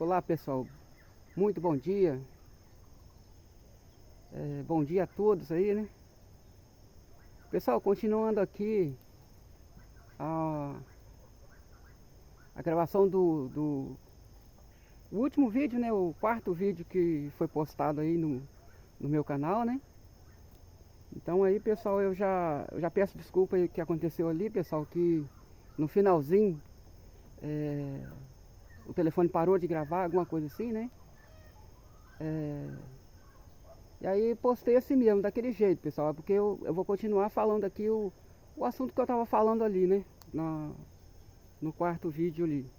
Olá pessoal, muito bom dia. Bom dia a todos aí, né? Pessoal, continuando aqui a, a gravação do último vídeo, né? O quarto vídeo que foi postado aí no meu canal, né? Então aí pessoal, eu já peço desculpa aí o que aconteceu ali, pessoal, que no finalzinho o telefone parou de gravar, alguma coisa assim, né? E aí postei assim mesmo, daquele jeito, pessoal, é porque eu vou continuar falando aqui o assunto que eu tava falando ali, né? No quarto vídeo ali.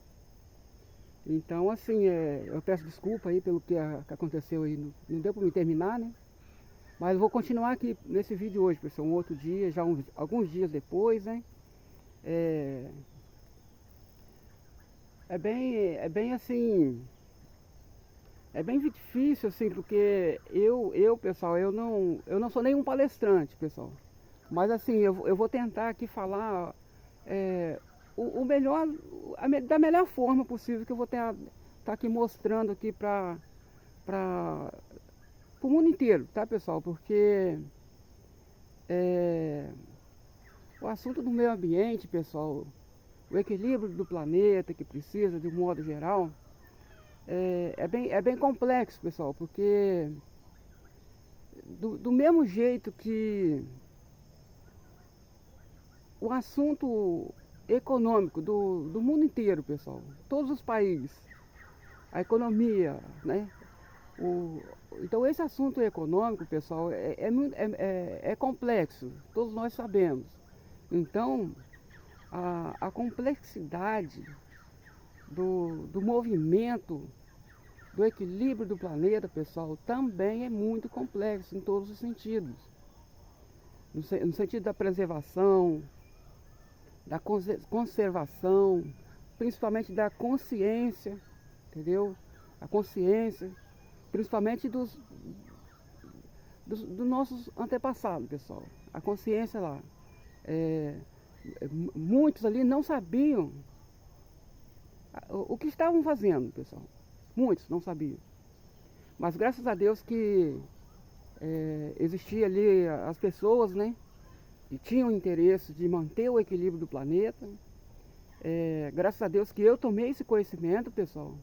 Então assim, eu peço desculpa aí pelo que aconteceu aí, não deu para me terminar, né? Mas eu vou continuar aqui nesse vídeo hoje, pessoal, um outro dia, alguns dias depois, né? É, é bem assim, é bem difícil assim, porque pessoal, eu não sou nenhum palestrante, pessoal. Mas assim, eu vou tentar aqui falar o melhor, da melhor forma possível que eu vou estar aqui mostrando aqui para o mundo inteiro, tá pessoal? Porque é, o assunto do meio ambiente, pessoal, o equilíbrio do planeta que precisa, de um modo geral, é bem complexo, pessoal, porque do mesmo jeito que o assunto econômico do mundo inteiro, pessoal, todos os países, a economia, né? O, então esse assunto econômico, pessoal, é complexo, todos nós sabemos. Então a complexidade do movimento, do equilíbrio do planeta, pessoal, também é muito complexo em todos os sentidos. No sentido da preservação, da conservação, principalmente da consciência, entendeu? A consciência, principalmente dos nossos antepassados, pessoal. A consciência lá. É, muitos ali não sabiam o que estavam fazendo, pessoal. Muitos não sabiam. Mas graças a Deus que existia ali as pessoas, né? Que tinham interesse de manter o equilíbrio do planeta. Graças a Deus que eu tomei esse conhecimento, pessoal.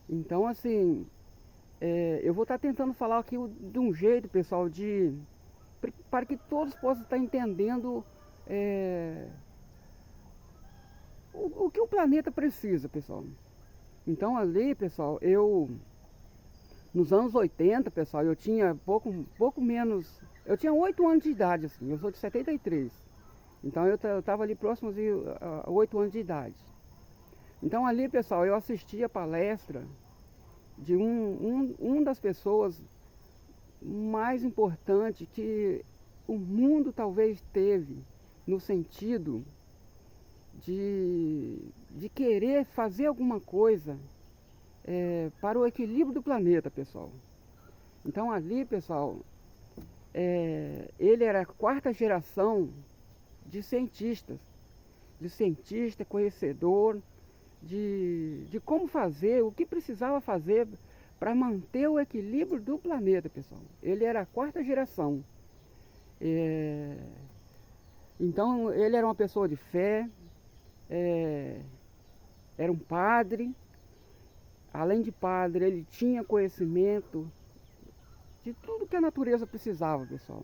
Então, assim, eu vou estar tentando falar aqui de um jeito, pessoal, para que todos possam estar entendendo o que o planeta precisa, pessoal. Então, ali, pessoal, nos anos 80, pessoal, eu tinha pouco menos, eu tinha 8 anos de idade, assim, eu sou de 73. Então, eu estava ali próximo a 8 anos de idade. Então, ali, pessoal, eu assisti a palestra de um das pessoas mais importantes que o mundo talvez teve no sentido de querer fazer alguma coisa para o equilíbrio do planeta, pessoal. Então ali, pessoal, ele era a quarta geração de cientista conhecedor de como fazer, o que precisava fazer para manter o equilíbrio do planeta, pessoal. Ele era a quarta geração. Então ele era uma pessoa de fé, era um padre. Além de padre, ele tinha conhecimento de tudo que a natureza precisava, pessoal.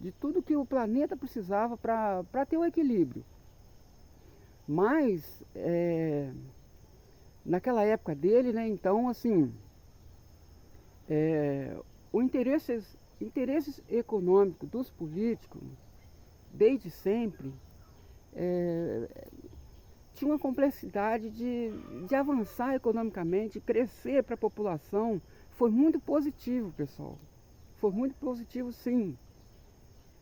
De tudo que o planeta precisava para ter o equilíbrio. Mas, naquela época dele, né, então, assim, o interesses econômicos dos políticos, desde sempre, tinha uma complexidade de avançar economicamente, crescer para a população. Foi muito positivo, pessoal. Foi muito positivo, sim.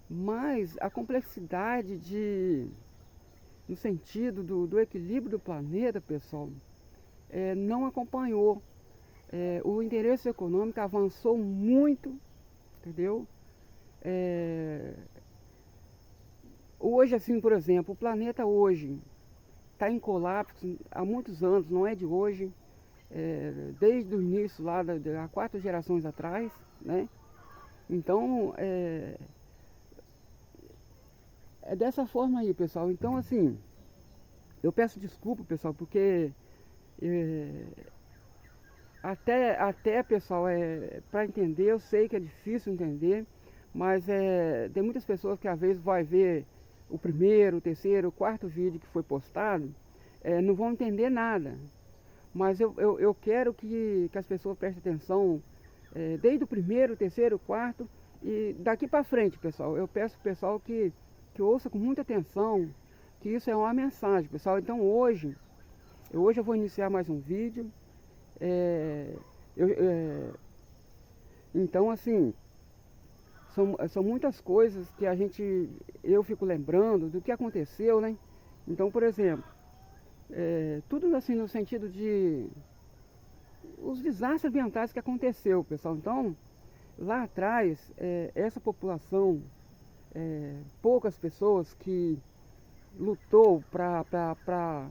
Mas a complexidade no sentido do equilíbrio do planeta, pessoal, não acompanhou. O interesse econômico avançou muito, entendeu? Hoje, assim, por exemplo, o planeta hoje está em colapso há muitos anos, não é de hoje. desde o início lá, há 4 gerações atrás, né? Então, é dessa forma aí, pessoal. Então, assim, eu peço desculpa, pessoal, porque é, até pessoal, para entender, eu sei que é difícil entender, mas tem muitas pessoas que às vezes vai ver o primeiro, o terceiro, o quarto vídeo que foi postado, não vão entender nada. Mas eu quero que as pessoas prestem atenção desde o primeiro, terceiro, quarto e daqui para frente, pessoal. Eu peço ao pessoal que ouça com muita atenção, que isso é uma mensagem, pessoal. Então hoje eu vou iniciar mais um vídeo. É, então assim, são muitas coisas que eu fico lembrando do que aconteceu, né? Então, por exemplo, tudo assim no sentido de os desastres ambientais que aconteceu, pessoal. Então, lá atrás, essa população, poucas pessoas que lutou para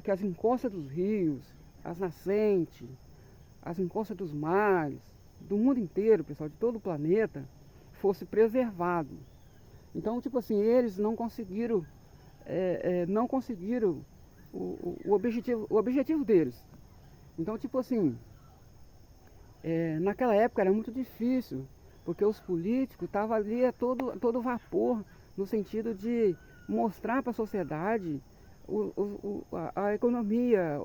que as encostas dos rios, as nascentes, as encostas dos mares, do mundo inteiro, pessoal, de todo o planeta, fosse preservado. Então, tipo assim, eles não conseguiram, o objetivo deles. Então, tipo assim, naquela época era muito difícil, porque os políticos estavam ali a todo vapor, no sentido de mostrar para a sociedade a economia,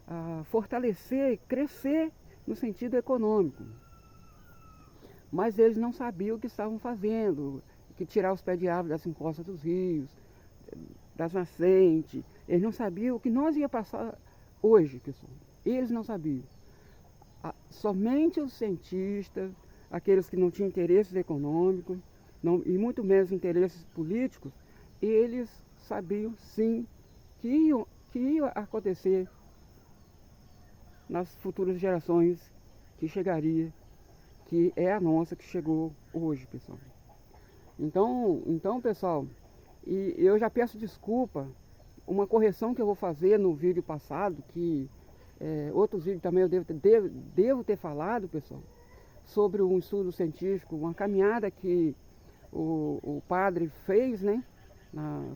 a fortalecer, crescer no sentido econômico. Mas eles não sabiam o que estavam fazendo, que tirar os pés de árvore das encostas dos rios, das nascentes. Eles não sabiam o que nós ia passar hoje, pessoal. Eles não sabiam. Somente os cientistas, aqueles que não tinham interesses econômicos, e muito menos interesses políticos, eles sabiam sim que ia acontecer nas futuras gerações que chegaria, que é a nossa que chegou hoje, pessoal. Então pessoal, e eu já peço desculpa, uma correção que eu vou fazer no vídeo passado, que outros vídeos também eu devo ter falado, pessoal, sobre um estudo científico, uma caminhada que o padre fez, né,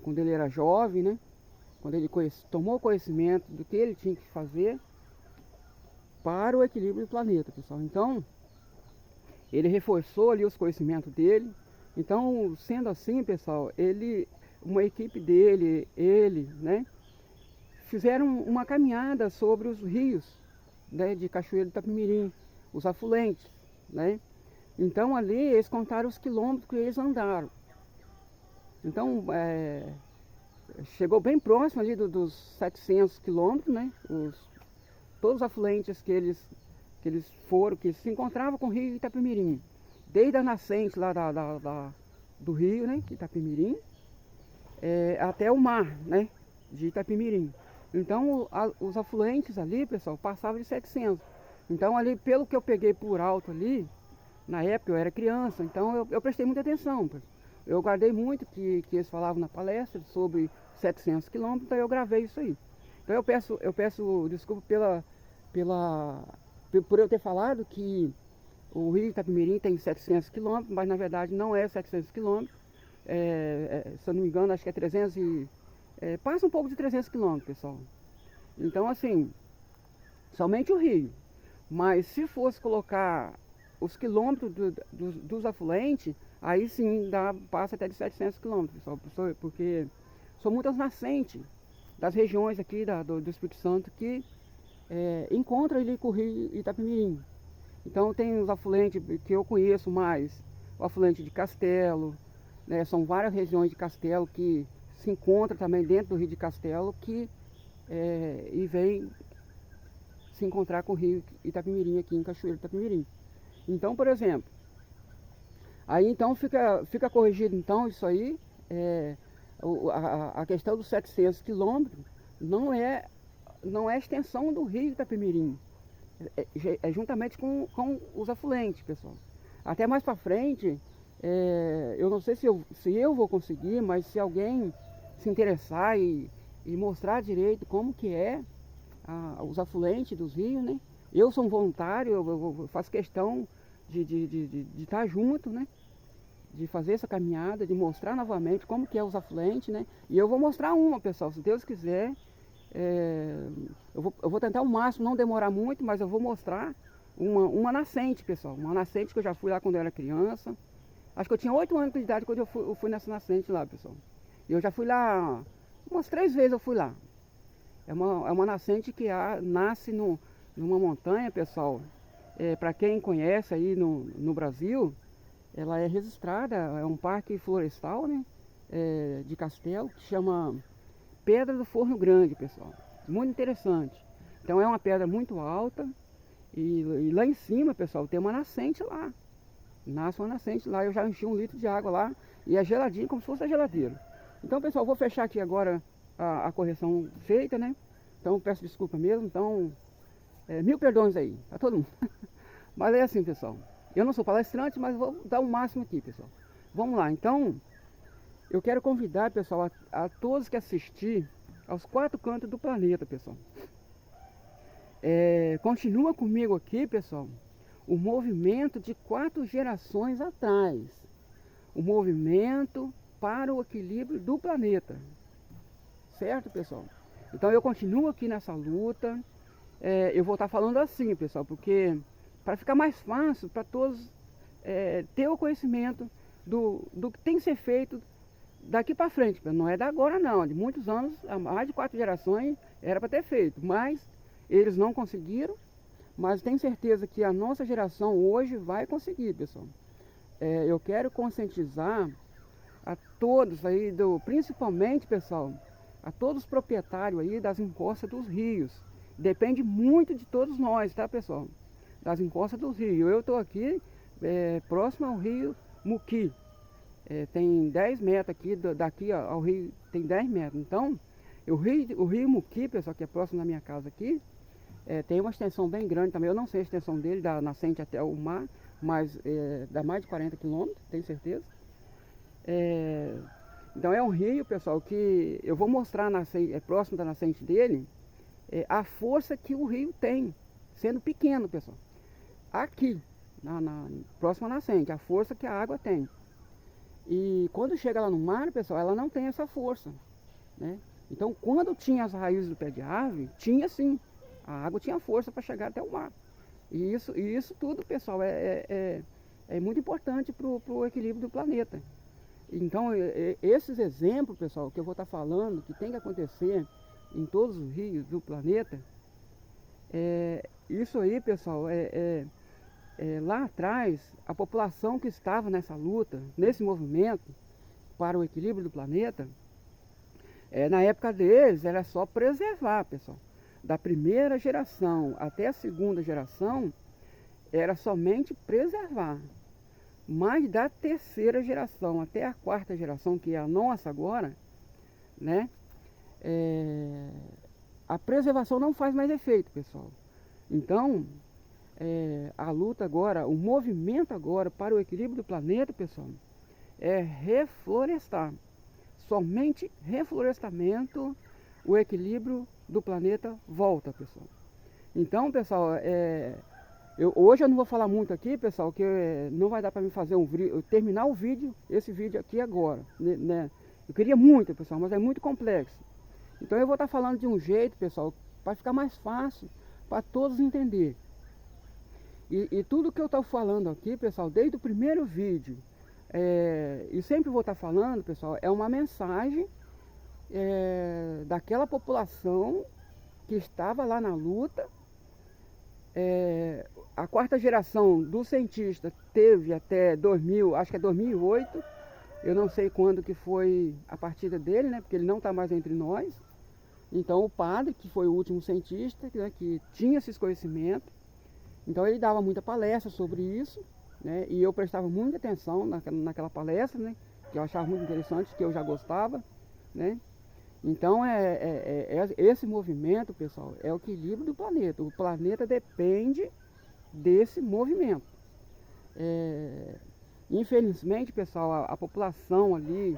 quando ele era jovem, né, quando ele tomou conhecimento do que ele tinha que fazer para o equilíbrio do planeta, pessoal. Então, ele reforçou ali os conhecimentos dele. Então, sendo assim, pessoal, uma equipe dele, né, fizeram uma caminhada sobre os rios, né, de Cachoeiro do Itapemirim, os afluentes, né. Então, ali eles contaram os quilômetros que eles andaram. Então, chegou bem próximo ali dos 700 quilômetros, né, todos os afluentes que eles foram, que se encontravam com o rio Itapemirim, desde a nascente lá do rio, né, Itapemirim, até o mar, né, de Itapemirim. Então, os afluentes ali, pessoal, passavam de 700. Então, ali, pelo que eu peguei por alto ali, na época eu era criança, então eu prestei muita atenção. Eu guardei muito que eles falavam na palestra sobre 700 quilômetros, então eu gravei isso aí. Então eu peço desculpa por eu ter falado que o rio Itapemirim tem 700 quilômetros, mas na verdade não é 700 quilômetros. Se eu não me engano, acho que é 300 passa um pouco de 300 quilômetros, pessoal. Então, assim, somente o rio. Mas se fosse colocar os quilômetros dos afluentes, aí sim passa até de 700 quilômetros, pessoal, porque são muitas nascentes das regiões aqui do Espírito Santo que encontram ali com o rio Itapemirim. Então tem os afluentes que eu conheço mais, o afluente de Castelo, né, são várias regiões de Castelo que se encontram também dentro do rio de Castelo e vem se encontrar com o rio Itapemirim aqui em Cachoeiro do Itapemirim. Então, por exemplo, aí então fica corrigido então isso aí, a questão dos 700 quilômetros não é a extensão do rio Itapemirim, juntamente com os afluentes, pessoal. Até mais para frente, eu não sei se eu vou conseguir, mas se alguém se interessar e mostrar direito como que é os afluentes dos rios, né? Eu sou um voluntário, eu faço questão de estar junto, né? De fazer essa caminhada, de mostrar novamente como que é os afluentes, né? E eu vou mostrar uma, pessoal, se Deus quiser. Eu vou tentar ao máximo não demorar muito, mas eu vou mostrar uma nascente, pessoal. Uma nascente que eu já fui lá quando eu era criança. Acho que eu tinha 8 anos de idade quando eu fui nessa nascente lá, pessoal. E eu já fui lá, umas 3 vezes eu fui lá. É uma nascente que nasce numa montanha, pessoal. Para quem conhece aí no Brasil, ela é registrada, é um parque florestal, né? De Castelo, que chama Pedra do Forno Grande, pessoal. Muito interessante. Então é uma pedra muito alta e lá em cima, pessoal, tem uma nascente lá. Nasce uma nascente lá, eu já enchi 1 litro de água lá e é geladinho como se fosse a geladeira. Então, pessoal, vou fechar aqui agora a correção feita, né? Então peço desculpa mesmo, então 1000 perdões aí, a todo mundo. Mas é assim, pessoal, eu não sou palestrante, mas vou dar o máximo aqui, pessoal. Vamos lá, então, eu quero convidar, pessoal, a todos que assistir aos 4 cantos do planeta, pessoal. Continua comigo aqui, pessoal, o movimento de 4 gerações atrás. O movimento para o equilíbrio do planeta. Certo, pessoal? Então eu continuo aqui nessa luta. Eu vou estar falando assim, pessoal, porque para ficar mais fácil para todos ter o conhecimento do que tem que ser feito daqui para frente. Não é da agora não, de muitos anos, há mais de 4 gerações era para ter feito, mas eles não conseguiram. Mas tenho certeza que a nossa geração hoje vai conseguir, pessoal. Eu quero conscientizar a todos aí, principalmente, pessoal, a todos os proprietários aí das encostas dos rios. Depende muito de todos nós, tá, pessoal? Das encostas dos rios. Eu estou aqui próximo ao rio Muqui. Tem 10 metros aqui, daqui ao rio tem 10 metros. Então, o rio Muqui, pessoal, que é próximo da minha casa aqui, tem uma extensão bem grande também. Eu não sei a extensão dele, da nascente até o mar, mas dá mais de 40 quilômetros, tenho certeza. Então é um rio, pessoal, que eu vou mostrar próximo da nascente dele, a força que o rio tem, sendo pequeno, pessoal. Aqui, próximo à nascente, a força que a água tem. E quando chega lá no mar, pessoal, ela não tem essa força, né? Então quando tinha as raízes do pé de árvore, tinha sim, a água tinha força para chegar até o mar. E isso tudo, pessoal, é muito importante para o equilíbrio do planeta. Então, esses exemplos, pessoal, que eu vou estar falando, que tem que acontecer em todos os rios do planeta, isso aí, pessoal, lá atrás, a população que estava nessa luta, nesse movimento para o equilíbrio do planeta, na época deles, era só preservar, pessoal. Da primeira geração até a segunda geração, era somente preservar. Mas da terceira geração até a 4ª geração, que é a nossa agora, né? A preservação não faz mais efeito, pessoal. Então, a luta agora, o movimento agora para o equilíbrio do planeta, pessoal, é reflorestar. Somente reflorestamento, o equilíbrio do planeta volta, pessoal. Então, pessoal, hoje eu não vou falar muito aqui, pessoal, que não vai dar para mim fazer terminar esse vídeo aqui agora, né? Eu queria muito, pessoal, mas é muito complexo. Então eu vou estar falando de um jeito, pessoal, para ficar mais fácil para todos entenderem. E tudo que eu estou falando aqui, pessoal, desde o primeiro vídeo, e sempre vou estar falando, pessoal, é uma mensagem daquela população que estava lá na luta. A 4ª geração do cientista teve até 2000, acho que é 2008, eu não sei quando que foi a partida dele, né, porque ele não está mais entre nós. Então o padre, que foi o último cientista, né, que tinha esses conhecimentos, então ele dava muita palestra sobre isso, né, e eu prestava muita atenção naquela palestra, né, que eu achava muito interessante, que eu já gostava, né. Então esse movimento, pessoal, é o equilíbrio do planeta. O planeta depende desse movimento. Infelizmente, pessoal, a população ali,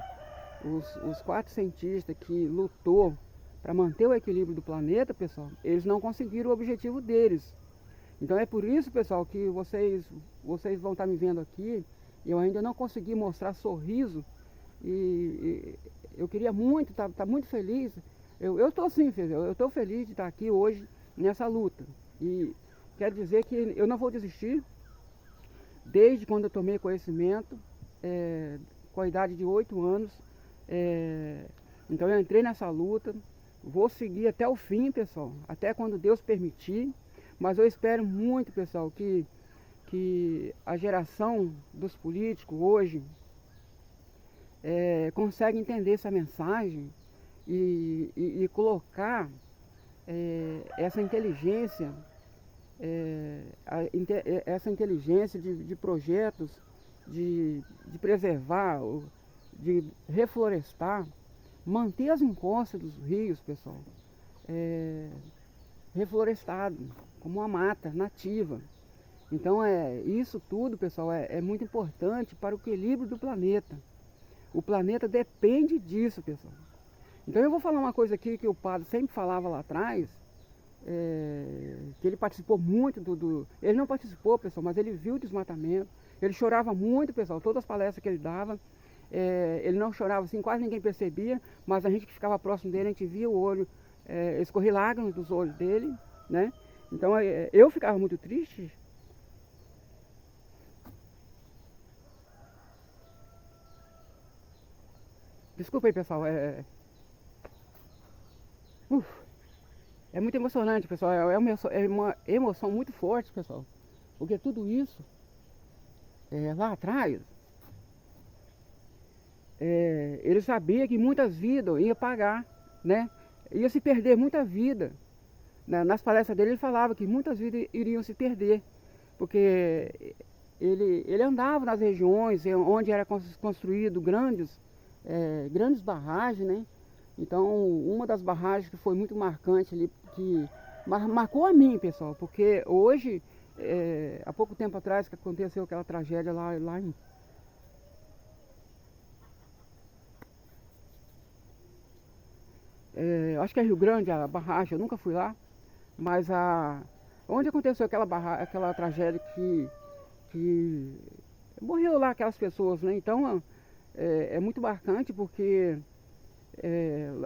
os 4 cientistas que lutou para manter o equilíbrio do planeta, pessoal, eles não conseguiram o objetivo deles. Então é por isso, pessoal, que vocês vão estar me vendo aqui. Eu ainda não consegui mostrar sorriso e eu queria muito, tá muito feliz. Eu estou sim, eu estou feliz de estar aqui hoje nessa luta. E quero dizer que eu não vou desistir desde quando eu tomei conhecimento, com a idade de 8 anos. Então eu entrei nessa luta, vou seguir até o fim, pessoal, até quando Deus permitir. Mas eu espero muito, pessoal, que a geração dos políticos hoje consegue entender essa mensagem e colocar essa inteligência, essa inteligência de projetos, de preservar, de reflorestar, manter as encostas dos rios, pessoal, reflorestado, como uma mata nativa. Então isso tudo, pessoal, é muito importante para o equilíbrio do planeta. O planeta depende disso, pessoal. Então eu vou falar uma coisa aqui que o padre sempre falava lá atrás, que ele participou muito Ele não participou, pessoal, mas ele viu o desmatamento. Ele chorava muito, pessoal, todas as palestras que ele dava. Ele não chorava assim, quase ninguém percebia, mas a gente que ficava próximo dele, a gente via o olho, escorrer lágrimas dos olhos dele, né? Então eu ficava muito triste. Desculpa aí, pessoal, é muito emocionante, pessoal, é uma emoção muito forte, pessoal, porque tudo isso, lá atrás, ele sabia que muitas vidas ia pagar, né? Ia se perder muita vida. Nas palestras dele ele falava que muitas vidas iriam se perder, porque ele andava nas regiões onde era construído grandes barragens, né? Então uma das barragens que foi muito marcante ali, que marcou a mim, pessoal, porque hoje, há pouco tempo atrás que aconteceu aquela tragédia lá em acho que é Rio Grande, a barragem, eu nunca fui lá, mas onde aconteceu aquela tragédia que morreu lá aquelas pessoas, né? Então é muito marcante porque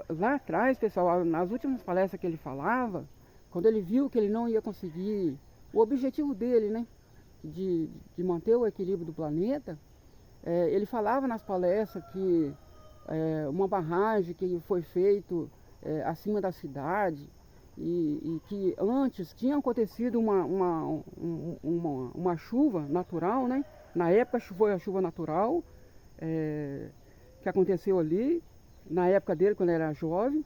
lá atrás, pessoal, nas últimas palestras que ele falava, quando ele viu que ele não ia conseguir o objetivo dele, né? De manter o equilíbrio do planeta, ele falava nas palestras que uma barragem que foi feita acima da cidade e que antes tinha acontecido uma chuva natural, né? Na época foi a chuva natural que aconteceu ali, na época dele, quando ele era jovem.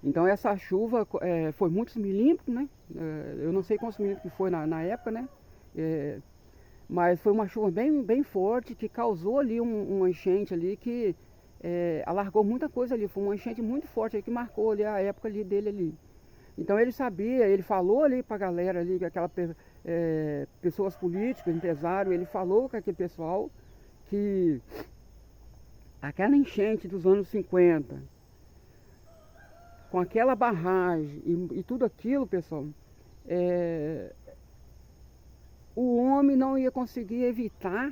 Então essa chuva foi muitos milímetros, né? Eu não sei quantos milímetros que foi na época, né? Mas foi uma chuva bem forte que causou ali uma enchente ali que alargou muita coisa ali. Foi uma enchente muito forte aí que marcou ali a época ali dele ali. Então ele sabia, ele falou ali pra galera ali, pessoas políticas, empresários, ele falou com aquele pessoal que aquela enchente dos anos 50, com aquela barragem e tudo aquilo, pessoal, o homem não ia conseguir evitar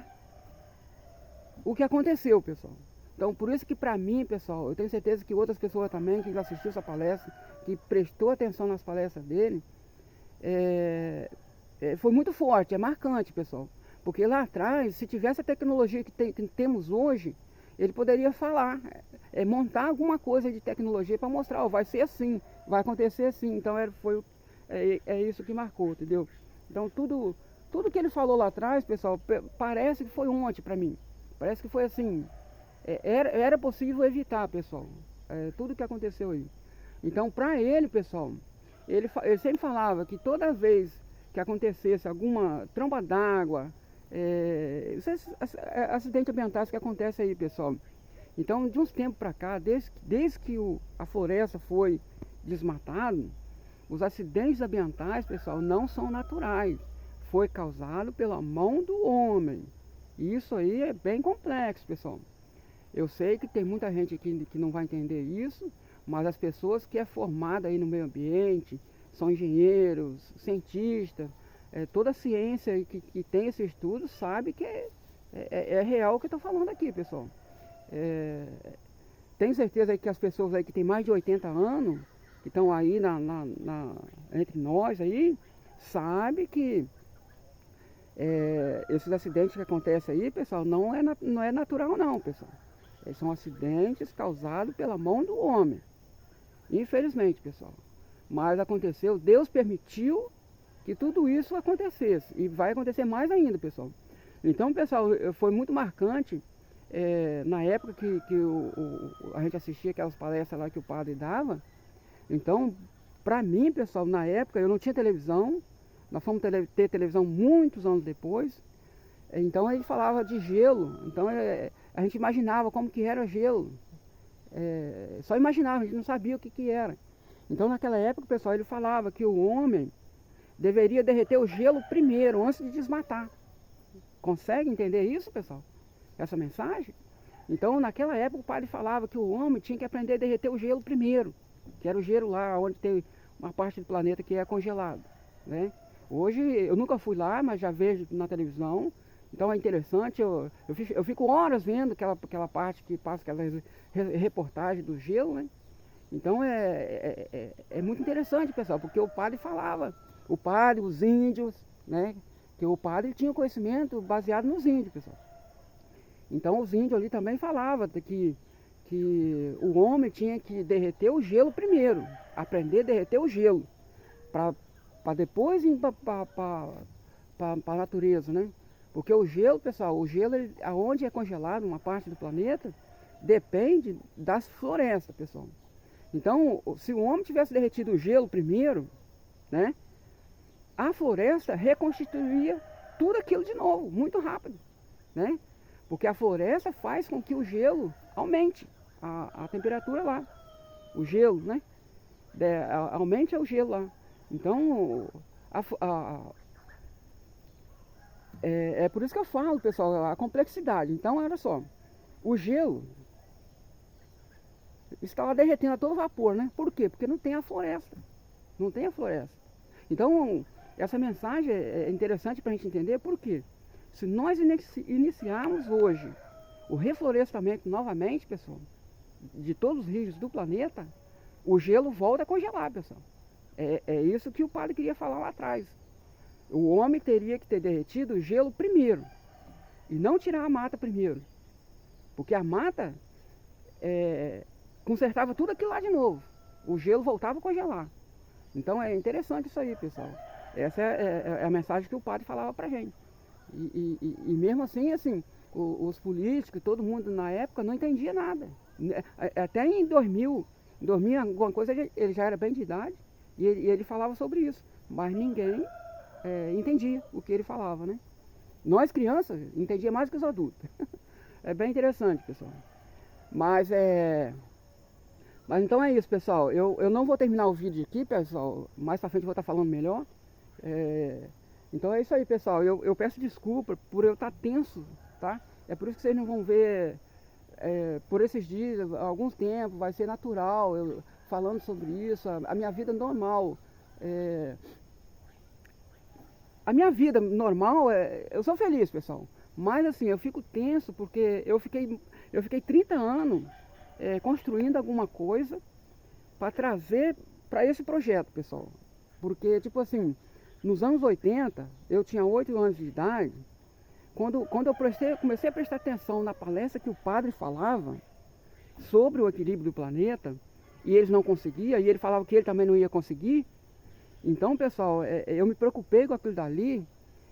o que aconteceu, pessoal. Então, por isso que para mim, pessoal, eu tenho certeza que outras pessoas também que assistiu essa palestra, que prestou atenção nas palestras dele, foi muito forte, é marcante, pessoal. Porque lá atrás, se tivesse a tecnologia que temos hoje, ele poderia falar, montar alguma coisa de tecnologia para mostrar, ó, vai ser assim, vai acontecer assim. Então é isso que marcou, entendeu? Então tudo que ele falou lá atrás, pessoal, parece que foi ontem para mim. Parece que foi assim, era possível evitar, pessoal, tudo que aconteceu aí. Então para ele, pessoal, ele sempre falava que toda vez que acontecesse alguma tromba d'água, esses acidentes ambientais que acontecem aí, pessoal. Então, de uns tempos para cá, desde que a floresta foi desmatada, os acidentes ambientais, pessoal, não são naturais. Foi causado pela mão do homem. E isso aí é bem complexo, pessoal. Eu sei que tem muita gente aqui que não vai entender isso, mas as pessoas que é formada aí no meio ambiente, são engenheiros, cientistas, toda a ciência que tem esse estudo sabe que é real o que eu estou falando aqui, pessoal. Tenho certeza aí que as pessoas aí que têm mais de 80 anos, que estão aí entre nós aí, sabe que esses acidentes que acontecem aí, pessoal, não é natural não, pessoal. São acidentes causados pela mão do homem. Infelizmente, pessoal. Mas aconteceu, Deus permitiu que tudo isso acontecesse. E vai acontecer mais ainda, pessoal. Então, pessoal, foi muito marcante na época que a gente assistia aquelas palestras lá que o padre dava. Então, para mim, pessoal, na época eu não tinha televisão. Nós fomos ter televisão muitos anos depois. Então ele falava de gelo. Então a gente imaginava como que era gelo. Só imaginava, a gente não sabia o que era. Então naquela época, pessoal, ele falava que o homem deveria derreter o gelo primeiro, antes de desmatar. Consegue entender isso, pessoal? Essa mensagem? Então naquela época o padre falava que o homem tinha que aprender a derreter o gelo primeiro. Que era o gelo lá onde tem uma parte do planeta que é congelado, né? Hoje eu nunca fui lá, mas já vejo na televisão. Então é interessante, eu fico horas vendo aquela parte que passa aquela reportagem do gelo, né? Então é muito interessante, pessoal, porque o padre falava, o padre, os índios, né? Que o padre tinha conhecimento baseado nos índios, pessoal. Então os índios ali também falavam que o homem tinha que derreter o gelo primeiro, aprender a derreter o gelo, para depois ir para a natureza, né? Porque o gelo, pessoal, aonde é congelado uma parte do planeta, depende das florestas, pessoal. Então, se o homem tivesse derretido o gelo primeiro, né? A floresta reconstituiria tudo aquilo de novo, muito rápido, né? Porque a floresta faz com que o gelo aumente a temperatura lá. O gelo, né? Aumente o gelo lá. Então, é por isso que eu falo, pessoal, a complexidade. Então, olha só, o gelo está lá derretendo a todo vapor, né? Por quê? Porque não tem a floresta. Não tem a floresta. Então, essa mensagem é interessante para a gente entender por quê. Se nós iniciarmos hoje o reflorestamento novamente, pessoal, de todos os rios do planeta, o gelo volta a congelar, pessoal. É isso que o padre queria falar lá atrás. O homem teria que ter derretido o gelo primeiro e não tirar a mata primeiro. Porque a mata consertava tudo aquilo lá de novo. O gelo voltava a congelar. Então é interessante isso aí, pessoal. Essa é a mensagem que o padre falava pra gente. E mesmo assim, os políticos, todo mundo na época não entendia nada. Até em 2000 alguma coisa, ele já era bem de idade e ele falava sobre isso. Mas ninguém entendia o que ele falava, né? Nós crianças entendia mais que os adultos. É bem interessante, pessoal. Mas então é isso, pessoal. Eu não vou terminar o vídeo aqui, pessoal. Mais pra frente eu vou estar falando melhor. Então é isso aí, pessoal. Eu peço desculpa por eu estar tenso, tá? É por isso que vocês não vão ver por esses dias, alguns tempos, vai ser natural, eu falando sobre isso, a minha vida normal. A minha vida normal, eu sou feliz, pessoal. Mas assim, eu fico tenso porque eu fiquei 30 anos construindo alguma coisa para trazer para esse projeto, pessoal. Porque, tipo assim, nos anos 80, eu tinha 8 anos de idade, quando eu comecei a prestar atenção na palestra que o padre falava sobre o equilíbrio do planeta, e eles não conseguiam, e ele falava que ele também não ia conseguir. Então, pessoal, eu me preocupei com aquilo dali,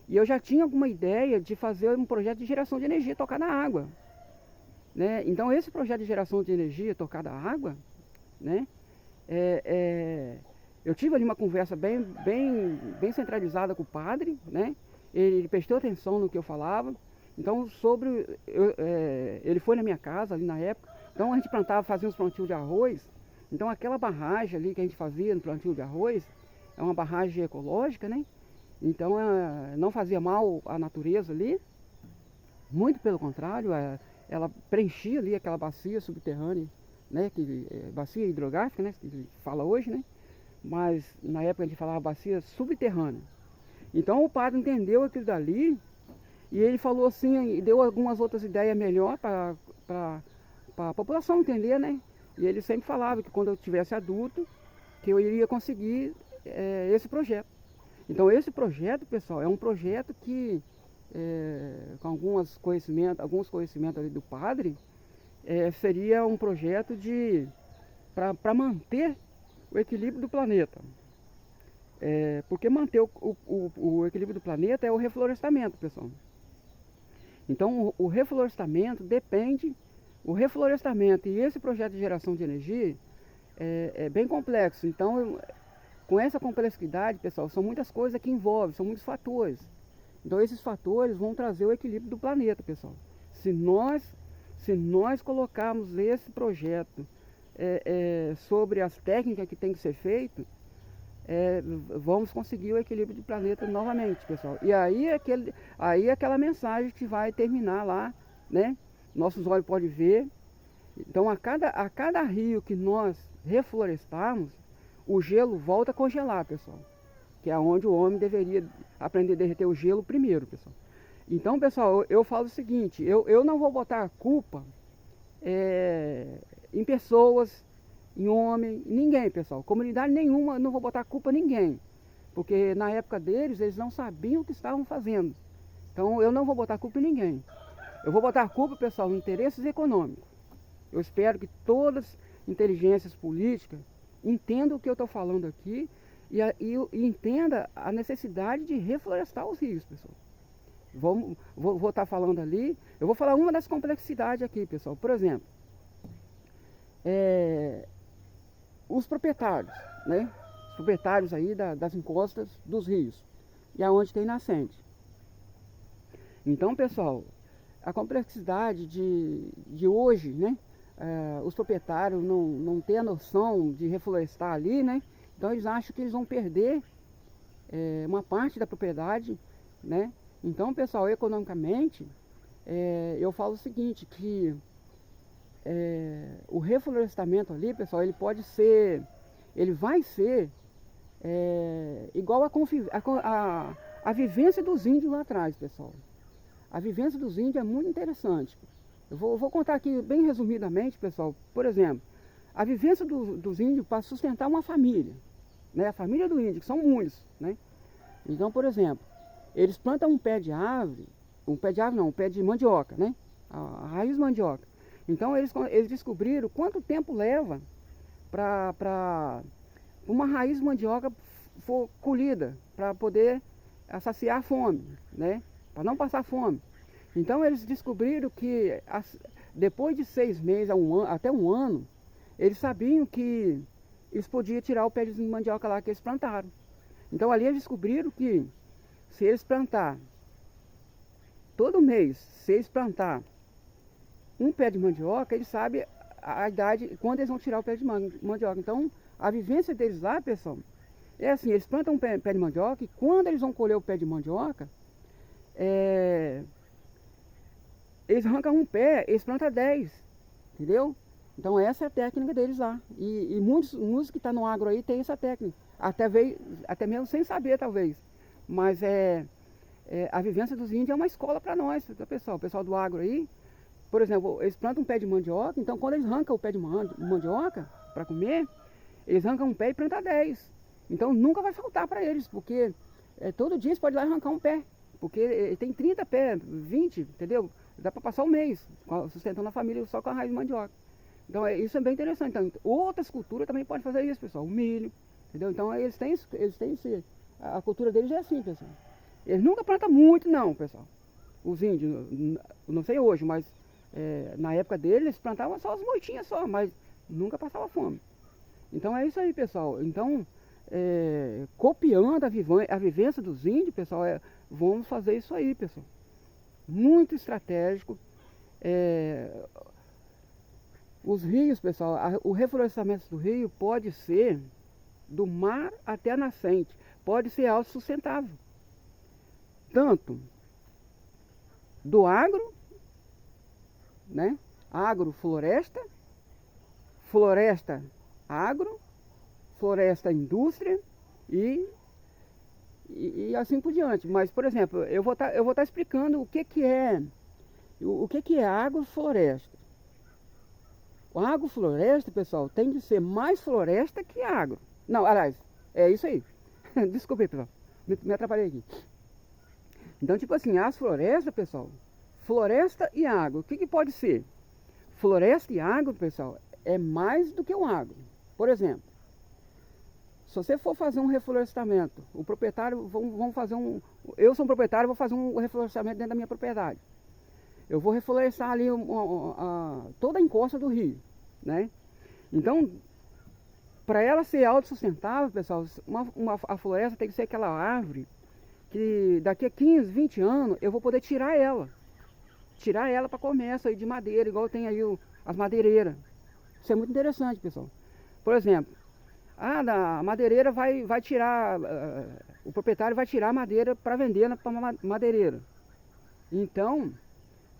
e eu já tinha alguma ideia de fazer um projeto de geração de energia tocada à água, né? Então, esse projeto de geração de energia tocada à água, né? Eu tive ali uma conversa bem centralizada com o padre, né? Ele prestou atenção no que eu falava. Então, ele foi na minha casa ali na época. Então, a gente fazia uns plantios de arroz. Então, aquela barragem ali que a gente fazia no plantio de arroz, é uma barragem ecológica, né? Então, não fazia mal à natureza ali. Muito pelo contrário, ela preenchia ali aquela bacia subterrânea né, que bacia hidrográfica, né, que fala hoje, né, mas na época a gente falava bacia subterrânea. Então o padre entendeu aquilo dali e ele falou assim, e deu algumas outras ideias melhor para a população entender, né? E ele sempre falava que quando eu tivesse adulto, que eu iria conseguir esse projeto. Então esse projeto, pessoal, é um projeto que, com alguns conhecimentos ali do padre, seria um projeto para manter o equilíbrio do planeta. Porque manter o equilíbrio do planeta é o reflorestamento, pessoal. Então o reflorestamento depende, o reflorestamento e esse projeto de geração de energia é bem complexo. Então com essa complexidade, pessoal, são muitas coisas que envolvem, são muitos fatores. Então esses fatores vão trazer o equilíbrio do planeta, pessoal. Se nós colocarmos esse projeto sobre as técnicas que tem que ser feito, vamos conseguir o equilíbrio do planeta novamente, pessoal. E aí é aquela mensagem que vai terminar lá, né? Nossos olhos podem ver. Então a cada rio que nós reflorestarmos, o gelo volta a congelar, pessoal. Que é onde o homem deveria aprender a derreter o gelo primeiro, pessoal. Então, pessoal, eu falo o seguinte, eu não vou botar a culpa em pessoas, em homem, ninguém, pessoal. Comunidade nenhuma, não vou botar a culpa em ninguém. Porque na época deles, eles não sabiam o que estavam fazendo. Então eu não vou botar a culpa em ninguém. Eu vou botar a culpa, pessoal, em interesses econômicos. Eu espero que todas as inteligências políticas entendam o que eu estou falando aqui e entenda a necessidade de reflorestar os rios, pessoal. Vou estar falando ali, eu vou falar uma das complexidades aqui, pessoal. Por exemplo, os proprietários, né? Os proprietários aí das encostas dos rios e aonde tem nascente. Então, pessoal, a complexidade de hoje, né? Os proprietários não têm a noção de reflorestar ali, né? Então eles acham que eles vão perder uma parte da propriedade, né? Então, pessoal, economicamente, eu falo o seguinte, que o reflorestamento ali, pessoal, ele vai ser igual a vivência dos índios lá atrás, pessoal. A vivência dos índios é muito interessante. Eu vou contar aqui bem resumidamente, pessoal. Por exemplo, a vivência dos índios para sustentar uma família, né? A família do índio, que são muitos, né? Então, por exemplo, eles plantam um pé de árvore, um pé de mandioca, né? A raiz mandioca. Então eles descobriram quanto tempo leva para uma raiz de mandioca for colhida, para poder saciar a fome, né? Para não passar fome. Então eles descobriram que depois de 6 meses até um ano, eles sabiam que eles podiam tirar o pé de mandioca lá que eles plantaram. Então ali eles descobriram que se eles plantar todo mês, se eles plantar um pé de mandioca, eles sabem a idade, quando eles vão tirar o pé de mandioca. Então a vivência deles lá, pessoal, é assim, eles plantam um pé de mandioca e quando eles vão colher o pé de mandioca, eles arrancam um pé, eles plantam 10, entendeu? Então essa é a técnica deles lá. E muitos que estão no agro aí tem essa técnica. Até mesmo sem saber, talvez. Mas a vivência dos índios é uma escola para nós, tá, pessoal? O pessoal do agro aí, por exemplo, eles plantam um pé de mandioca, então quando eles arrancam o pé de mandioca para comer, eles arrancam um pé e plantam 10. Então nunca vai faltar para eles, porque todo dia eles podem ir lá e arrancar um pé. Porque tem 30 pés, 20, entendeu? Dá para passar um mês sustentando a família só com a raiz de mandioca. Então isso é bem interessante. Então, outras culturas também podem fazer isso, pessoal. O milho, entendeu? Então eles têm a cultura deles é assim, pessoal. Eles nunca plantam muito não, pessoal. Os índios, não sei hoje, mas na época deles eles plantavam só as moitinhas só, mas nunca passava fome. Então é isso aí, pessoal. Então, copiando a vivência dos índios, pessoal, vamos fazer isso aí, pessoal. Muito estratégico. Os rios, pessoal, o reflorestamento do rio pode ser do mar até a nascente, pode ser autossustentável. Tanto do agro, né? Agrofloresta, floresta agro, floresta indústria e, e assim por diante. Mas, por exemplo, eu vou tá explicando o que é agrofloresta. O agrofloresta, pessoal, tem que ser mais floresta que agro. Não, aliás, é isso aí. Desculpe, pessoal, me atrapalhei aqui. Então, tipo assim, as florestas, pessoal, floresta e agro, o que pode ser? Floresta e agro, pessoal, é mais do que o agro. Por exemplo, se você for fazer um reflorestamento, o proprietário, vamos fazer um... Eu sou um proprietário, vou fazer um reflorestamento dentro da minha propriedade. Eu vou reflorestar ali toda a encosta do rio, né? Então, para ela ser autossustentável, pessoal, a floresta tem que ser aquela árvore que daqui a 15, 20 anos eu vou poder tirar ela. Tirar ela para comércio aí de madeira, igual tem aí as madeireiras. Isso é muito interessante, pessoal. Por exemplo, a madeireira vai tirar, o proprietário vai tirar a madeira para vender para madeireira. Então,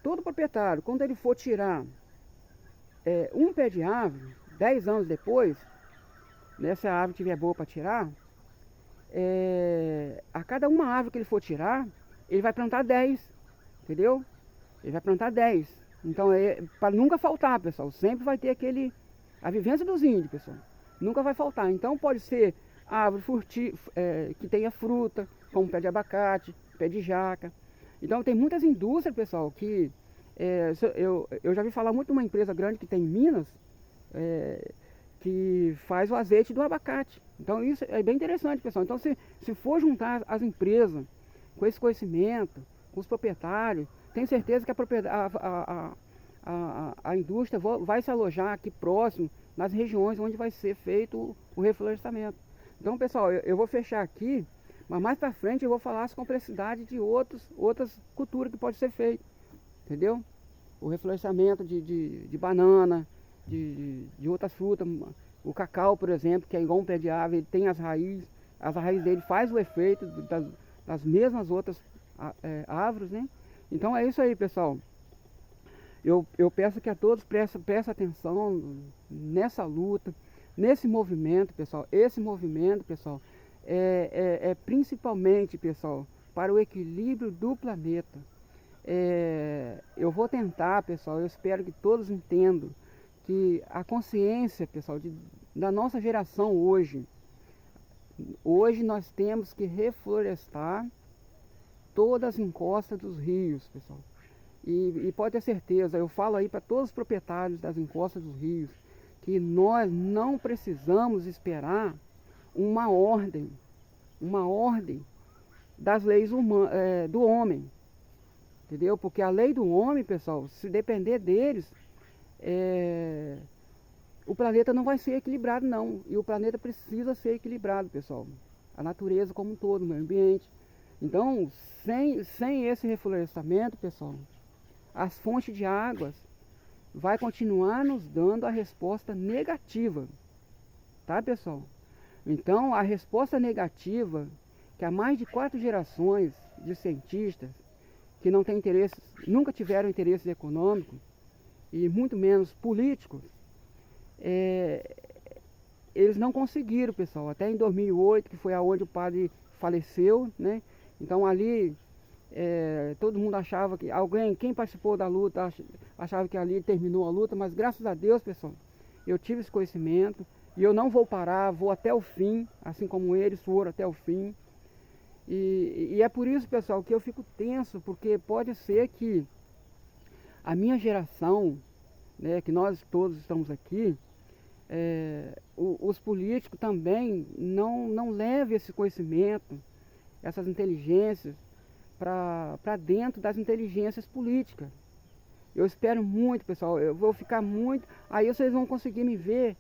todo proprietário, quando ele for tirar um pé de árvore, 10 anos depois, né, se a árvore estiver boa para tirar, a cada uma árvore que ele for tirar, ele vai plantar 10, entendeu? Ele vai plantar 10. Então, para nunca faltar, pessoal, sempre vai ter a vivência dos índios, pessoal. Nunca vai faltar. Então, pode ser árvore que tenha fruta, como pé de abacate, pé de jaca. Então, tem muitas indústrias, pessoal, que... eu já vi falar muito de uma empresa grande que tem em Minas, que faz o azeite do abacate. Então, isso é bem interessante, pessoal. Então, se for juntar as empresas com esse conhecimento, com os proprietários, tenho certeza que a indústria vai se alojar aqui próximo, nas regiões onde vai ser feito o reflorestamento. Então, pessoal, eu vou fechar aqui, mas mais para frente eu vou falar as complexidades de outras culturas que pode ser feito, entendeu? O reflorestamento de banana, de outras frutas, o cacau, por exemplo, que é igual um pé de árvore, ele tem as raízes dele faz o efeito das mesmas outras árvores, né? Então é isso aí, pessoal. Eu peço que a todos prestem atenção nessa luta, nesse movimento, pessoal. Esse movimento, pessoal, é principalmente, pessoal, para o equilíbrio do planeta. Eu vou tentar, pessoal, eu espero que todos entendam que a consciência, pessoal, da nossa geração hoje nós temos que reflorestar todas as encostas dos rios, pessoal. E pode ter certeza, eu falo aí para todos os proprietários das encostas dos rios, que nós não precisamos esperar uma ordem das leis do homem, entendeu? Porque a lei do homem, pessoal, se depender deles, o planeta não vai ser equilibrado não, e o planeta precisa ser equilibrado, pessoal, a natureza como um todo, o meio ambiente. Então, sem esse reflorestamento, pessoal, as fontes de águas vai continuar nos dando a resposta negativa, tá, pessoal? Então, a resposta negativa, que há mais de 4 gerações de cientistas que não têm interesse, nunca tiveram interesses econômicos e muito menos políticos, eles não conseguiram, pessoal, até em 2008, que foi aonde o padre faleceu, né? Então ali todo mundo achava que quem participou da luta achava que ali terminou a luta, mas graças a Deus, pessoal, eu tive esse conhecimento e eu não vou parar, vou até o fim, assim como eles foram até o fim. E é por isso, pessoal, que eu fico tenso, porque pode ser que a minha geração, né, que nós todos estamos aqui, os políticos também não levem esse conhecimento, essas inteligências, para dentro das inteligências políticas. Eu espero muito, pessoal, eu vou ficar muito... Aí vocês vão conseguir me ver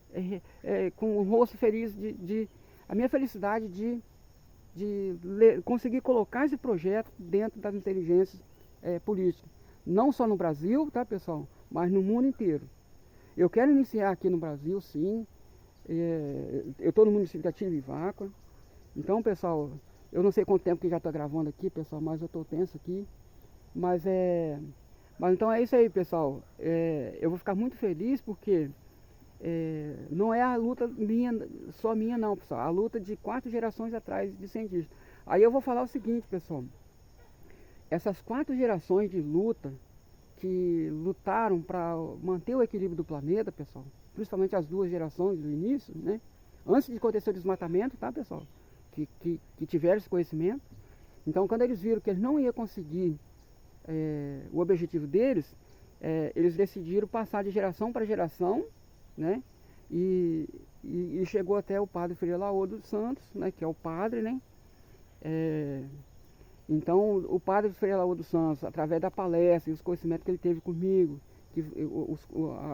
com o rosto feliz, a minha felicidade de conseguir colocar esse projeto dentro das inteligências políticas. Não só no Brasil, tá, pessoal, mas no mundo inteiro. Eu quero iniciar aqui no Brasil, sim. Eu estou no município de Atiriviváqua. Então, pessoal, eu não sei quanto tempo que já estou gravando aqui, pessoal, mas eu estou tenso aqui. Mas então é isso aí, pessoal. Eu vou ficar muito feliz porque não é a luta minha, só minha não, pessoal. A luta de 4 gerações atrás de cientistas. Aí eu vou falar o seguinte, pessoal. Essas 4 gerações de luta que lutaram para manter o equilíbrio do planeta, pessoal, principalmente as 2 gerações do início, né? Antes de acontecer o desmatamento, tá, pessoal? Que tiveram esse conhecimento. Então, quando eles viram que eles não iam conseguir o objetivo deles, eles decidiram passar de geração para geração, né? E chegou até o padre Frei Laor dos Santos, né? Que é o padre, né? Então, o padre Frei Laor dos Santos, através da palestra e os conhecimentos que ele teve comigo,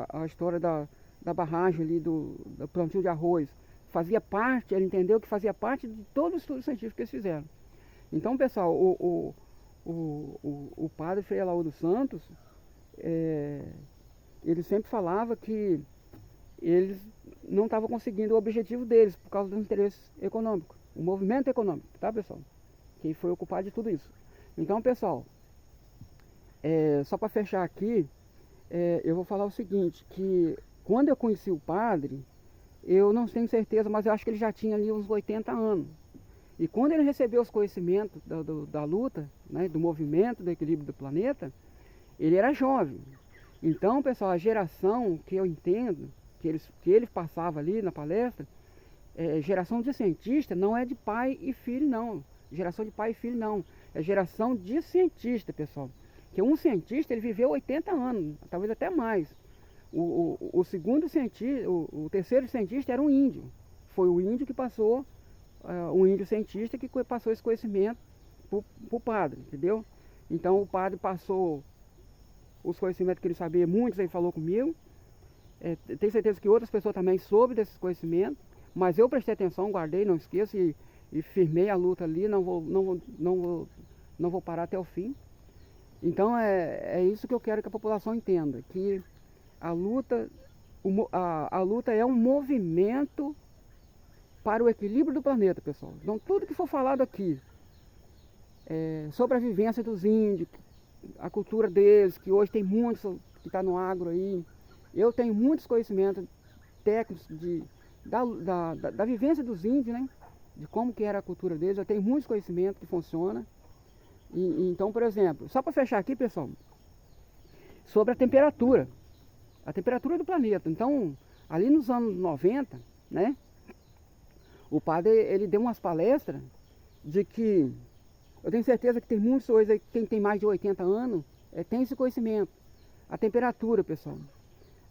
a história da barragem ali, do plantio de arroz, fazia parte, ele entendeu que fazia parte de todo o estudo científico que eles fizeram. Então, pessoal, o padre Frei Laor dos Santos, ele sempre falava que eles não estavam conseguindo o objetivo deles por causa dos interesses econômicos, o movimento econômico, tá, pessoal? Que foi ocupado de tudo isso. Então, pessoal, só para fechar aqui, eu vou falar o seguinte, que quando eu conheci o padre, eu não tenho certeza, mas eu acho que ele já tinha ali uns 80 anos. E quando ele recebeu os conhecimentos da luta, né, do movimento, do equilíbrio do planeta, ele era jovem. Então, pessoal, a geração que eu entendo, que ele passava ali na palestra, geração de cientista não é de pai e filho, não. Geração de pai e filho, não. É geração de cientista, pessoal. Que um cientista, ele viveu 80 anos, talvez até mais. O segundo cientista, o terceiro cientista era um índio. Foi o índio que passou, um índio cientista que passou esse conhecimento para o padre, entendeu? Então o padre passou os conhecimentos que ele sabia, muitos ele falou comigo. Tenho certeza que outras pessoas também soube desses conhecimentos, mas eu prestei atenção, guardei, não esqueço, e firmei a luta ali, não vou parar até o fim. Então é isso que eu quero que a população entenda, que a luta é um movimento para o equilíbrio do planeta, pessoal. Então tudo que for falado aqui, sobre a vivência dos índios, a cultura deles, que hoje tem muitos que está no agro aí, eu tenho muitos conhecimentos técnicos da vivência dos índios, né? De como que era a cultura deles, eu tenho muitos conhecimentos que funcionam. Então, por exemplo, só para fechar aqui, pessoal, sobre a temperatura do planeta. Então, ali nos anos 90, né, o padre, ele deu umas palestras de que, eu tenho certeza que tem muitos hoje, quem tem mais de 80 anos, tem esse conhecimento. A temperatura, pessoal.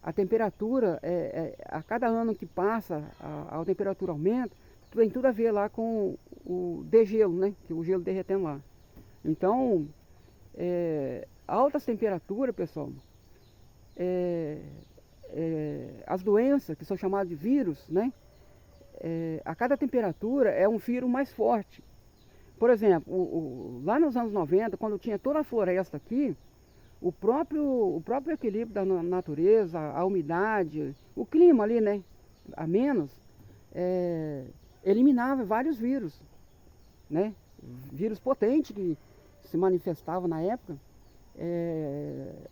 A temperatura, a cada ano que passa, a temperatura aumenta, tem tudo a ver lá com o degelo, né? Que o gelo derretendo lá. Então, altas temperaturas, pessoal, as doenças que são chamadas de vírus, né? A cada temperatura é um vírus mais forte. Por exemplo, lá nos anos 90, quando tinha toda a floresta aqui, o próprio equilíbrio da natureza, a umidade, o clima ali, né? A menos, eliminava vários vírus, né? Vírus potentes que se manifestavam na época.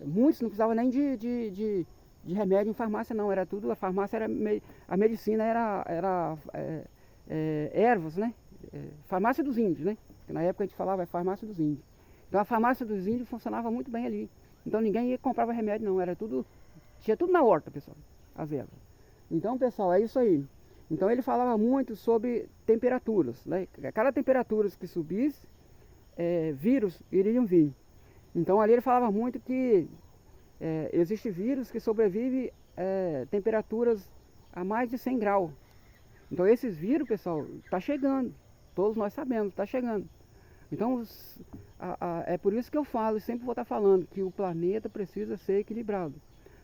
Muitos não precisavam nem de remédio em farmácia, não. Era tudo, a farmácia era, a medicina era ervas, né? Farmácia dos índios, né? Que na época a gente falava farmácia dos índios. Então a farmácia dos índios funcionava muito bem ali. Então ninguém ia comprava remédio, não. Era tudo, tinha tudo na horta, pessoal, as ervas. Então, pessoal, é isso aí. Então ele falava muito sobre temperaturas, né? Cada temperatura que subisse, vírus iriam vir. Então ali ele falava muito que existe vírus que sobrevive temperaturas a mais de 100 graus. Então esses vírus, pessoal, está chegando. Todos nós sabemos, está chegando. Então é por isso que eu falo, e sempre vou estar falando, que o planeta precisa ser equilibrado.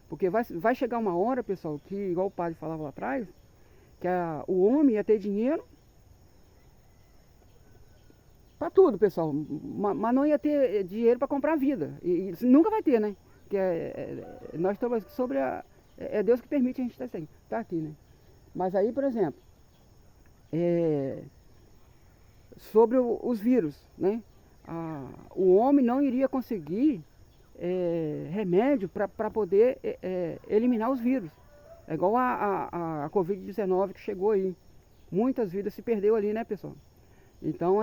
Porque vai chegar uma hora, pessoal, que igual o padre falava lá atrás, que o homem ia ter dinheiro para tudo, pessoal, mas não ia ter dinheiro para comprar vida. E nunca vai ter, né? Porque nós estamos sobre é Deus que permite a gente estar aqui, né? Mas aí, por exemplo, sobre os vírus, né? O homem não iria conseguir remédio para poder eliminar os vírus. É igual a Covid-19 que chegou aí. Muitas vidas se perdeu ali, né, pessoal? Então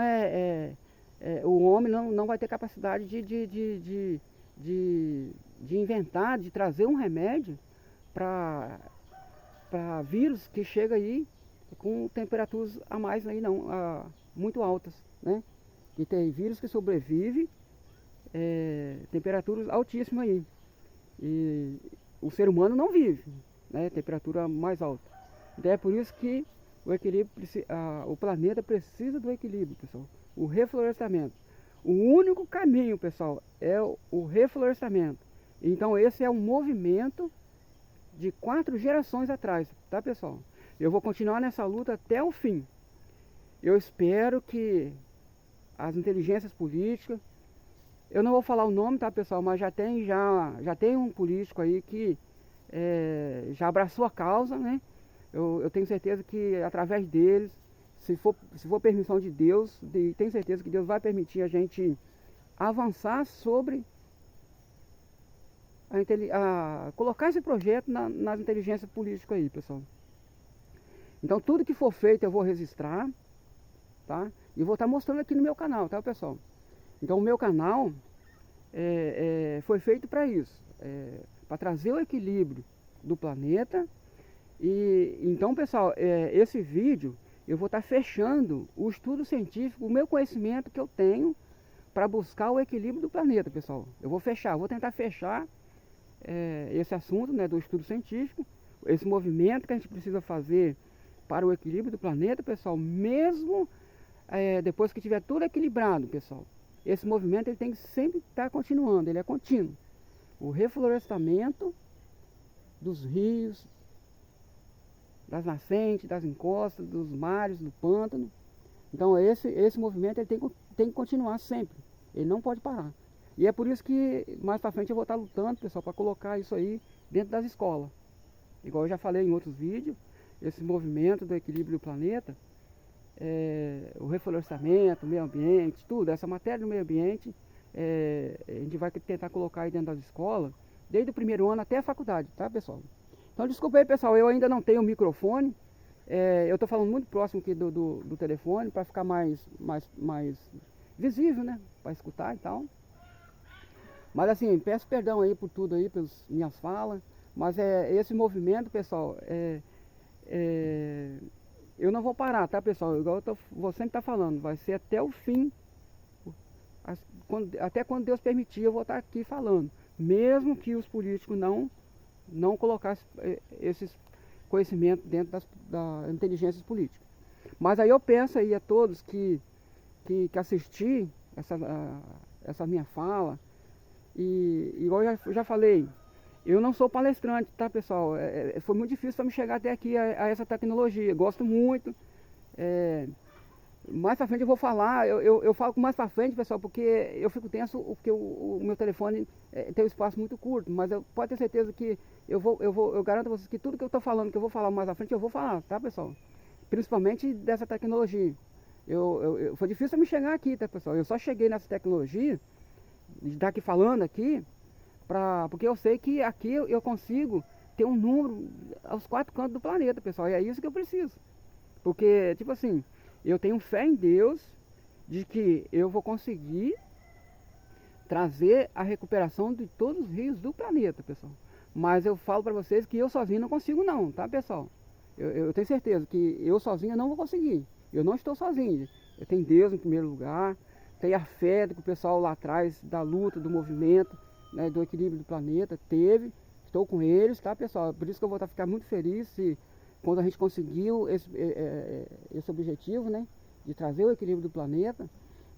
o homem não vai ter capacidade de inventar, de trazer um remédio para vírus que chega aí com temperaturas a mais aí não, muito altas, né? E tem vírus que sobrevive temperaturas altíssimas aí. E o ser humano não vive, né? Temperatura mais alta. Então é por isso que o planeta precisa do equilíbrio, pessoal. O reflorestamento. O único caminho, pessoal, é o reflorestamento. Então esse é um movimento de 4 gerações atrás, tá, pessoal? Eu vou continuar nessa luta até o fim. Eu espero que as inteligências políticas, eu não vou falar o nome, tá, pessoal, mas já tem um político aí que já abraçou a causa, né? Eu tenho certeza que através deles, se for permissão de Deus, tenho certeza que Deus vai permitir a gente avançar sobre colocar esse projeto nas inteligências políticas aí, pessoal. Então tudo que for feito eu vou registrar, tá? E vou estar mostrando aqui no meu canal, tá, pessoal? Então o meu canal foi feito para isso, para trazer o equilíbrio do planeta. E então, pessoal, esse vídeo eu vou estar fechando o estudo científico, o meu conhecimento que eu tenho para buscar o equilíbrio do planeta, pessoal. Eu vou tentar fechar esse assunto, né, do estudo científico, esse movimento que a gente precisa fazer para o equilíbrio do planeta, pessoal, mesmo depois que tiver tudo equilibrado, pessoal. Esse movimento ele tem que sempre estar continuando, ele é contínuo. O reflorestamento dos rios, das nascentes, das encostas, dos mares, do pântano. Então esse movimento ele tem que continuar sempre. Ele não pode parar. E é por isso que mais para frente eu vou estar lutando, pessoal, para colocar isso aí dentro das escolas. Igual eu já falei em outros vídeos, esse movimento do equilíbrio do planeta, o reflorestamento, o meio ambiente, tudo, essa matéria do meio ambiente, a gente vai tentar colocar aí dentro das escolas, desde o primeiro ano até a faculdade, tá, pessoal? Então desculpa aí, pessoal, eu ainda não tenho microfone, eu estou falando muito próximo aqui do telefone, para ficar mais visível, né, para escutar e tal. Mas assim, peço perdão aí por tudo aí, pelas minhas falas, mas esse movimento, pessoal, eu não vou parar, tá, pessoal? Igual vou sempre estar falando, vai ser até o fim, até quando Deus permitir eu vou estar aqui falando, mesmo que os políticos não colocassem esses conhecimentos dentro das inteligências políticas. Mas aí eu peço aí a todos que assistir essa minha fala, e igual eu já falei, eu não sou palestrante, tá, pessoal? Foi muito difícil para me chegar até aqui a essa tecnologia. Gosto muito. Mais para frente eu vou falar, eu falo com mais para frente, pessoal, porque eu fico tenso, porque o meu telefone tem um espaço muito curto, mas pode ter certeza que eu garanto a vocês que tudo que eu estou falando, que eu vou falar mais à frente, eu vou falar, tá, pessoal? Principalmente dessa tecnologia. Foi difícil me chegar aqui, tá, pessoal? Eu só cheguei nessa tecnologia, de estar aqui falando aqui, porque eu sei que aqui eu consigo ter um número aos 4 cantos do planeta, pessoal, e é isso que eu preciso. Porque, tipo assim, eu tenho fé em Deus de que eu vou conseguir trazer a recuperação de todos os rios do planeta, pessoal. Mas eu falo para vocês que eu sozinho não consigo não, tá, pessoal? Eu tenho certeza que eu sozinho não vou conseguir. Eu não estou sozinho. Eu tenho Deus em primeiro lugar, tenho a fé que o pessoal lá atrás da luta, do movimento, né, do equilíbrio do planeta, estou com eles, tá, pessoal? Por isso que eu vou ficar muito feliz quando a gente conseguiu esse objetivo, né, de trazer o equilíbrio do planeta.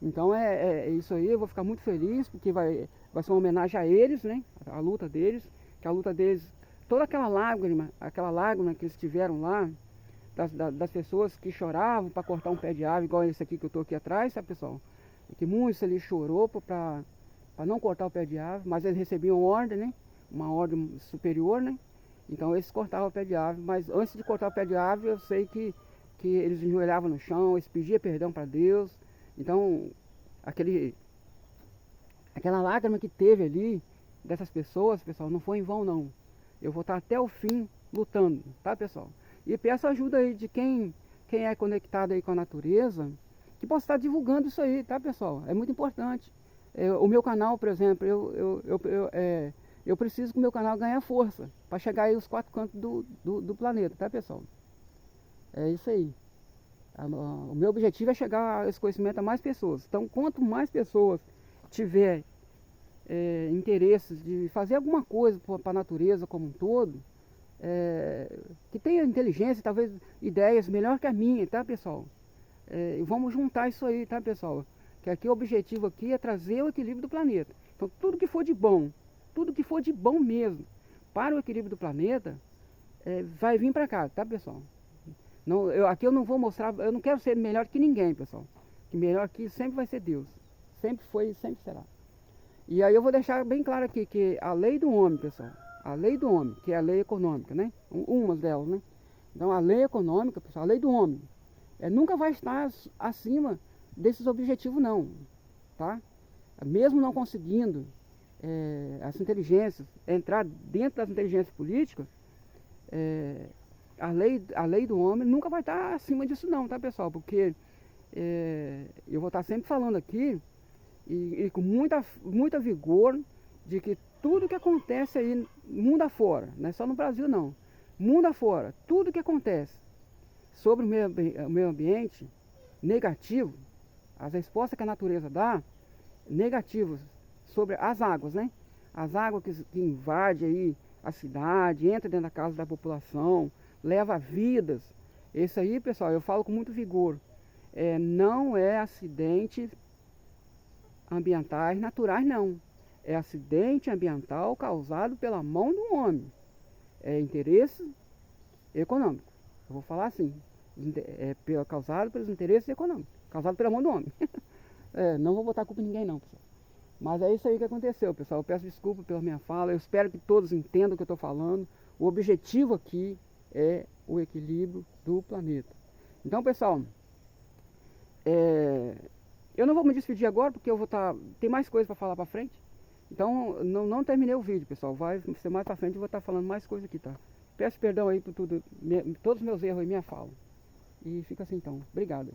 Então é isso aí, eu vou ficar muito feliz, porque vai ser uma homenagem a eles, né, a luta deles, que a luta deles, toda aquela lágrima que eles tiveram lá, das pessoas que choravam para cortar um pé de árvore, igual esse aqui que eu estou aqui atrás, sabe, pessoal? Que muitos ali chorou para não cortar o pé de árvore, mas eles recebiam ordem, né? Uma ordem superior, né? Então eles cortavam o pé de árvore, mas antes de cortar o pé de árvore, eu sei que eles enjoelhavam no chão, eles pediam perdão para Deus. Então, aquela lágrima que teve ali, dessas pessoas, pessoal, não foi em vão não. Eu vou estar até o fim lutando, tá, pessoal? E peço ajuda aí de quem é conectado aí com a natureza, que possa estar divulgando isso aí, tá, pessoal? É muito importante. O meu canal, por exemplo, eu preciso que o meu canal ganhe força para chegar aí aos 4 cantos do planeta, tá, pessoal? É isso aí. O meu objetivo é chegar a esse conhecimento a mais pessoas. Então, quanto mais pessoas tiver interesses de fazer alguma coisa para a natureza como um todo, que tenha inteligência, talvez ideias melhor que a minha, tá, pessoal? E vamos juntar isso aí, tá, pessoal? Que aqui o objetivo aqui é trazer o equilíbrio do planeta. Então, tudo que for de bom, tudo que for de bom mesmo para o equilíbrio do planeta, vai vir para cá, tá, pessoal? Não, aqui eu não vou mostrar, eu não quero ser melhor que ninguém, pessoal. Que melhor aqui sempre vai ser Deus. Sempre foi e sempre será. E aí eu vou deixar bem claro aqui que a lei do homem, pessoal, a lei do homem, que é a lei econômica, né? Uma delas, né? Então a lei econômica, pessoal, a lei do homem, nunca vai estar acima desses objetivos não, tá? Mesmo não conseguindo as inteligências, entrar dentro das inteligências políticas, a lei do homem nunca vai estar acima disso não, tá, pessoal? Porque eu vou estar sempre falando aqui e com muita vigor de que tudo que acontece aí mundo afora, não é só no Brasil não, mundo afora, tudo que acontece sobre o meio ambiente negativo, as respostas que a natureza dá, negativas sobre as águas, né? As águas que invadem aí a cidade, entra dentro da casa da população, leva vidas. Esse aí, pessoal, eu falo com muito vigor. Não é acidente ambientais naturais, não. É acidente ambiental causado pela mão do homem. É interesse econômico. Eu vou falar assim. Causado pelos interesses econômicos. Causado pela mão do homem. Não vou botar culpa em ninguém, não, pessoal. Mas é isso aí que aconteceu, pessoal. Eu peço desculpa pela minha fala. Eu espero que todos entendam o que eu estou falando. O objetivo aqui é o equilíbrio do planeta. Então, pessoal, eu não vou me despedir agora porque eu vou tem mais coisa para falar para frente. Então, não terminei o vídeo, pessoal. Vai ser mais para frente, eu vou estar falando mais coisa aqui, tá? Peço perdão aí por todos os meus erros e minha fala. E fica assim então. Obrigado.